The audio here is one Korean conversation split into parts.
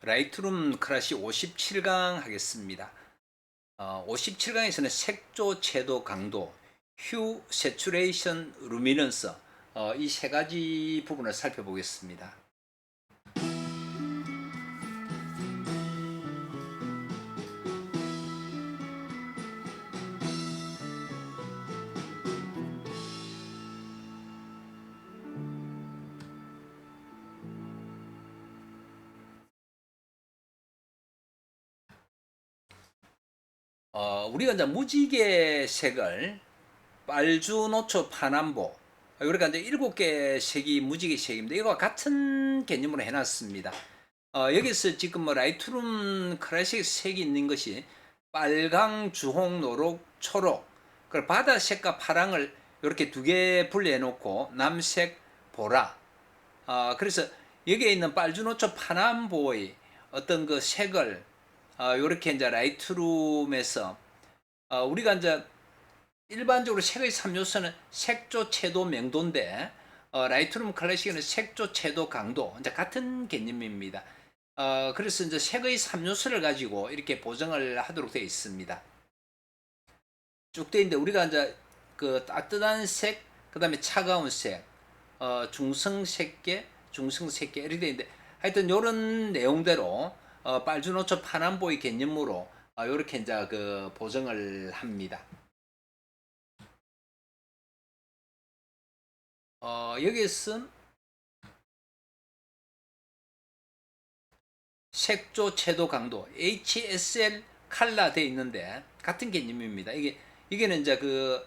라이트룸 클래식 57강 하겠습니다. 57강에서는 색조, 채도, 강도, 휴, 세츄레이션, 루미넌스 이 세 가지 부분을 살펴보겠습니다. 우리가 이제 무지개 색을 빨주노초 파남보 그러니까 이제 7개 색이 무지개 색입니다. 이거와 같은 개념으로 해놨습니다. 여기서 지금 뭐 라이트룸 클래식 색이 있는 것이 빨강, 주홍, 노록, 초록, 그리고 바다색과 파랑을 이렇게 두 개 분리해 놓고 남색, 보라. 그래서 여기에 있는 빨주노초 파남보의 어떤 그 색을 이렇게 이제 라이트룸에서 우리가 이제 일반적으로 색의 3요소는 색조, 채도, 명도인데 라이트룸 클래식에는 색조, 채도, 강도 이제 같은 개념입니다. 그래서 이제 색의 3요소를 가지고 이렇게 보정을 하도록 되어 있습니다. 쭉 되어 있는데 우리가 이제 그 따뜻한 색, 그 다음에 차가운 색, 중성색계, 중성색계 이렇게 되어 있는데 하여튼 이런 내용대로 빨주노초 파남보의 개념으로 이렇게 이제 그 보정을 합니다. 여기에서 색조, 채도, 강도 HSL 칼라 되어 있는데 같은 개념입니다. 이게는 이제 그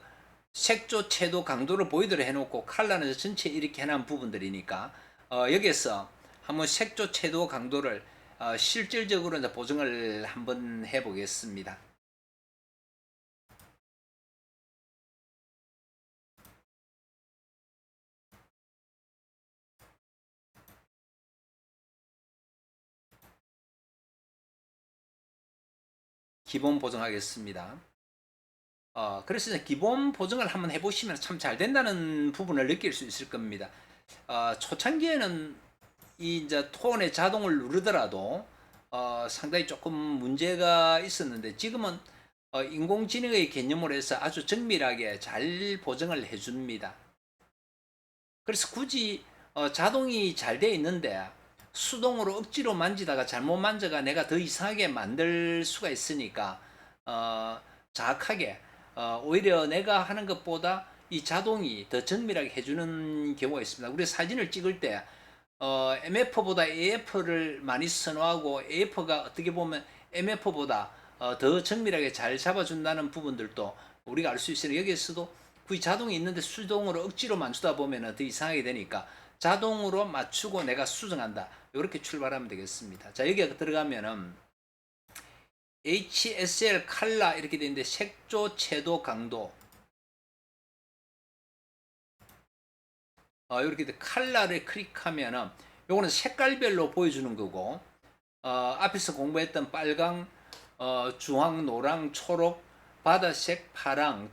색조, 채도, 강도를 보이도록 해놓고 칼라는 전체 이렇게 해놓은 부분들이니까 여기에서 한번 색조, 채도, 강도를 실질적으로 이제 보정을 한번 해보겠습니다. 기본 보정하겠습니다. 그래서 이제 기본 보정을 한번 해보시면 참 잘 된다는 부분을 느낄 수 있을 겁니다. 초창기에는 이 이제 톤의 자동을 누르더라도 상당히 조금 문제가 있었는데 지금은 인공지능의 개념으로 해서 아주 정밀하게 잘 보정을 해줍니다. 그래서 굳이 자동이 잘 돼 있는데 수동으로 억지로 만지다가 잘못 만져가 내가 더 이상하게 만들 수가 있으니까 어, 정확하게 오히려 내가 하는 것보다 이 자동이 더 정밀하게 해주는 경우가 있습니다. 우리 사진을 찍을 때 MF보다 AF를 많이 선호하고 AF가 어떻게 보면 MF보다 더 정밀하게 잘 잡아준다는 부분들도 우리가 알 수 있으니 여기에서도 굳이 자동이 있는데 수동으로 억지로 맞추다 보면 더 이상하게 되니까 자동으로 맞추고 내가 수정한다. 이렇게 출발하면 되겠습니다. 자, 여기에 들어가면은 HSL 칼라 이렇게 되는데 색조, 채도, 강도 이렇게 칼라를 클릭하면은 요거는 색깔별로 보여주는 거고 앞에서 공부했던 빨강, 주황, 노랑, 초록, 바다색, 파랑,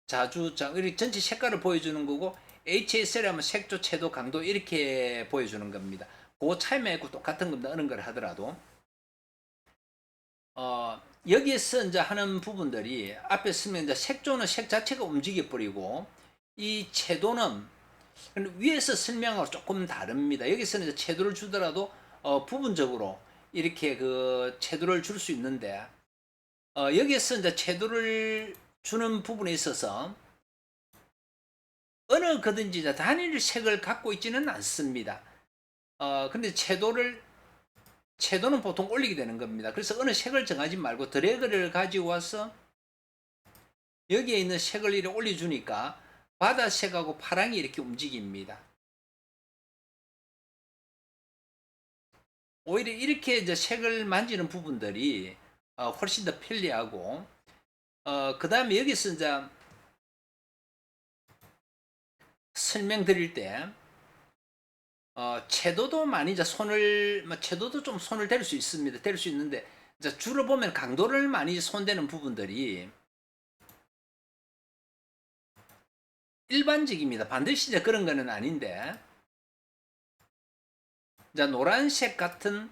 자주장 이렇게 전체 색깔을 보여주는 거고 HSL 하면 색조, 채도, 강도 이렇게 보여주는 겁니다. 그 차이만 있고 똑같은 겁니다. 어느 걸 하더라도 여기에서 이제 하는 부분들이 앞에 쓰면 이제 색조는 색 자체가 움직여 버리고 이 채도는 위에서 설명하고 조금 다릅니다. 여기서는 이제 채도를 주더라도 부분적으로 이렇게 그 채도를 줄 수 있는데 여기에서 이제 채도를 주는 부분에 있어서 어느 거든지 단일 색을 갖고 있지는 않습니다. 근데 채도는 보통 올리게 되는 겁니다. 그래서 어느 색을 정하지 말고 드래그를 가지고 와서 여기에 있는 색을 이렇게 올려주니까 바다색하고 파랑이 이렇게 움직입니다. 오히려 이렇게 이제 색을 만지는 부분들이 훨씬 더 편리하고 그 다음에 여기서 이제 설명드릴 때 채도도 많이 이제 채도도 좀 손을 댈 수 있습니다. 댈 수 있는데 이제 주로 보면 강도를 많이 손대는 부분들이 일반적입니다. 반드시 이제 그런 거는 아닌데 이제 노란색 같은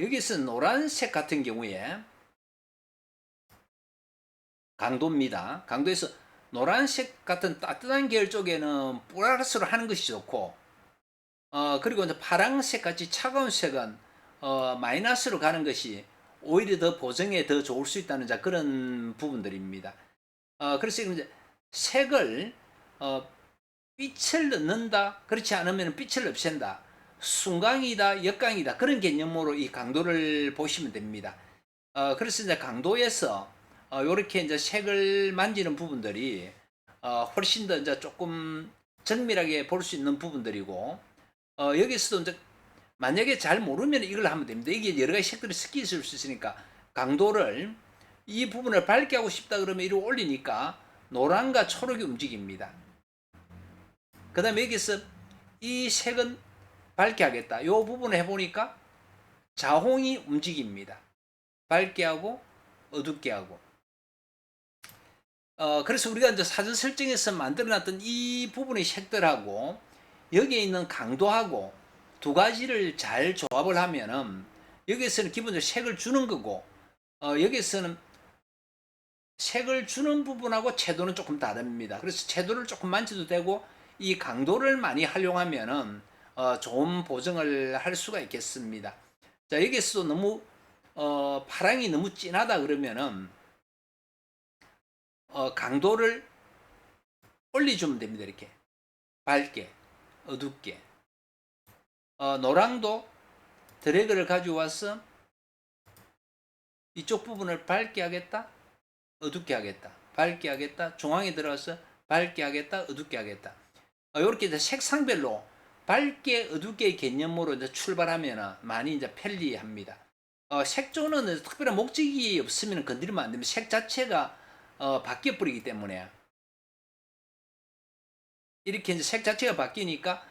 여기서 노란색 같은 경우에 강도입니다. 강도에서 노란색 같은 따뜻한 계열 쪽에는 플러스로 하는 것이 좋고, 그리고 이제 파랑색 같이 차가운 색은 마이너스로 가는 것이 오히려 더 보정에 더 좋을 수 있다는 자 그런 부분들입니다. 그래서 이제 색을 빛을 넣는다, 그렇지 않으면 빛을 없앤다, 순강이다, 역강이다, 그런 개념으로 이 강도를 보시면 됩니다. 그래서 이제 강도에서 요렇게 이제 색을 만지는 부분들이 훨씬 더 이제 조금 정밀하게 볼 수 있는 부분들이고, 여기서도 이제 만약에 잘 모르면 이걸 하면 됩니다. 이게 여러 가지 색들이 섞여 있을 수 있으니까 강도를 이 부분을 밝게 하고 싶다 그러면 이리 올리니까 노란과 초록이 움직입니다. 그 다음에 여기서 이 색은 밝게 하겠다. 이 부분을 해보니까 자홍이 움직입니다. 밝게 하고 어둡게 하고. 그래서 우리가 이제 사전 설정에서 만들어놨던 이 부분의 색들하고 여기에 있는 강도하고 두 가지를 잘 조합을 하면은 여기에서는 기본적으로 색을 주는 거고, 여기에서는 색을 주는 부분하고 채도는 조금 다릅니다. 그래서 채도를 조금 만져도 되고 이 강도를 많이 활용하면은 좋은 보정을 할 수가 있겠습니다. 자, 여기서도 너무 파랑이 너무 진하다 그러면은 강도를 올려주면 됩니다. 이렇게 밝게 어둡게. 노랑도 드래그를 가져와서 이쪽 부분을 밝게 하겠다, 어둡게 하겠다, 밝게 하겠다, 중앙에 들어가서 밝게 하겠다, 어둡게 하겠다. 이렇게 이제 색상별로 밝게 어둡게 개념으로 이제 출발하면 많이 이제 편리합니다. 색조는 특별한 목적이 없으면 건드리면 안 됩니다. 색 자체가 바뀌어 버리기 때문에 이렇게 이제 색 자체가 바뀌니까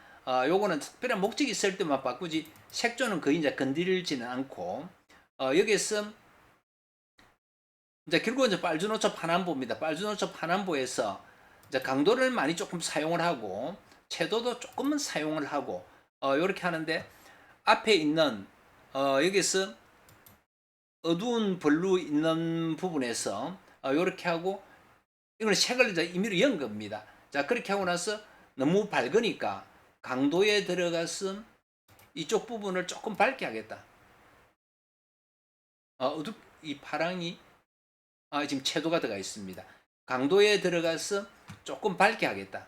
요거는 특별한 목적이 있을 때만 바꾸지 색조는 거의 이제 건드리지는 않고, 여기에서 이제 결국은 이제 빨주노초 파남보입니다. 빨주노초 파남보에서 이제 강도를 많이 조금 사용을 하고 채도도 조금은 사용을 하고 이렇게 하는데, 앞에 있는 여기서 어두운 블루 있는 부분에서 이렇게 하고 이거는 색을 이제 임의로 연 겁니다. 자, 그렇게 하고 나서 너무 밝으니까 강도에 들어가서 이쪽 부분을 조금 밝게 하겠다. 이 파랑이 지금 채도가 들어가 있습니다. 강도에 들어가서 조금 밝게 하겠다,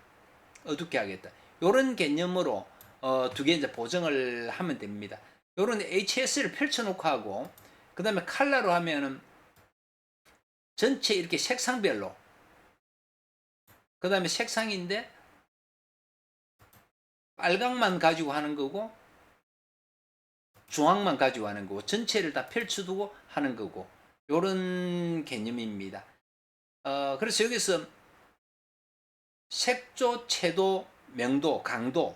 어둡게 하겠다. 이런 개념으로 두 개 이제 보정을 하면 됩니다. 이런 HS를 펼쳐놓고 하고, 그 다음에 칼라로 하면은 전체 이렇게 색상별로, 그 다음에 색상인데 빨강만 가지고 하는 거고 중앙만 가지고 하는 거고 전체를 다 펼쳐두고 하는 거고, 이런 개념입니다. 그래서 여기서 색조, 채도, 명도, 강도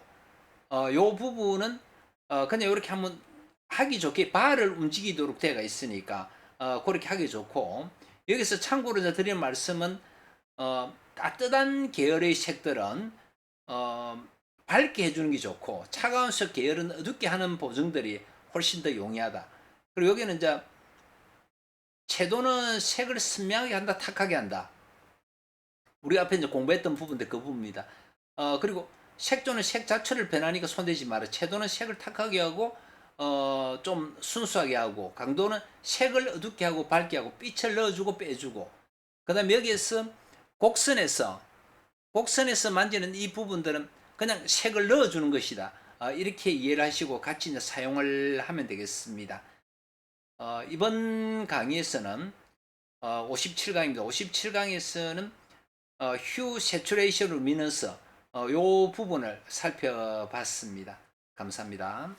요 부분은 그냥 이렇게 한번 하기 좋게 발을 움직이도록 되어 있으니까 그렇게 하기 좋고, 여기서 참고로 드리는 말씀은 따뜻한 계열의 색들은 밝게 해주는 게 좋고 차가운 색 계열은 어둡게 하는 보정들이 훨씬 더 용이하다. 그리고 여기는 이제 채도는 색을 선명하게 한다, 탁하게 한다. 우리 앞에 이제 공부했던 부분들 그 부분입니다. 그리고 색조는 색 자체를 변하니까 손대지 마라. 채도는 색을 탁하게 하고 좀 순수하게 하고, 강도는 색을 어둡게 하고 밝게 하고 빛을 넣어주고 빼주고, 그 다음에 여기에서 곡선에서 만지는 이 부분들은 그냥 색을 넣어주는 것이다. 이렇게 이해를 하시고 같이 이제 사용을 하면 되겠습니다. 이번 강의에서는 57강입니다. 57강에서는 휴 세츄레이션 루미넌스 요 부분을 살펴봤습니다. 감사합니다.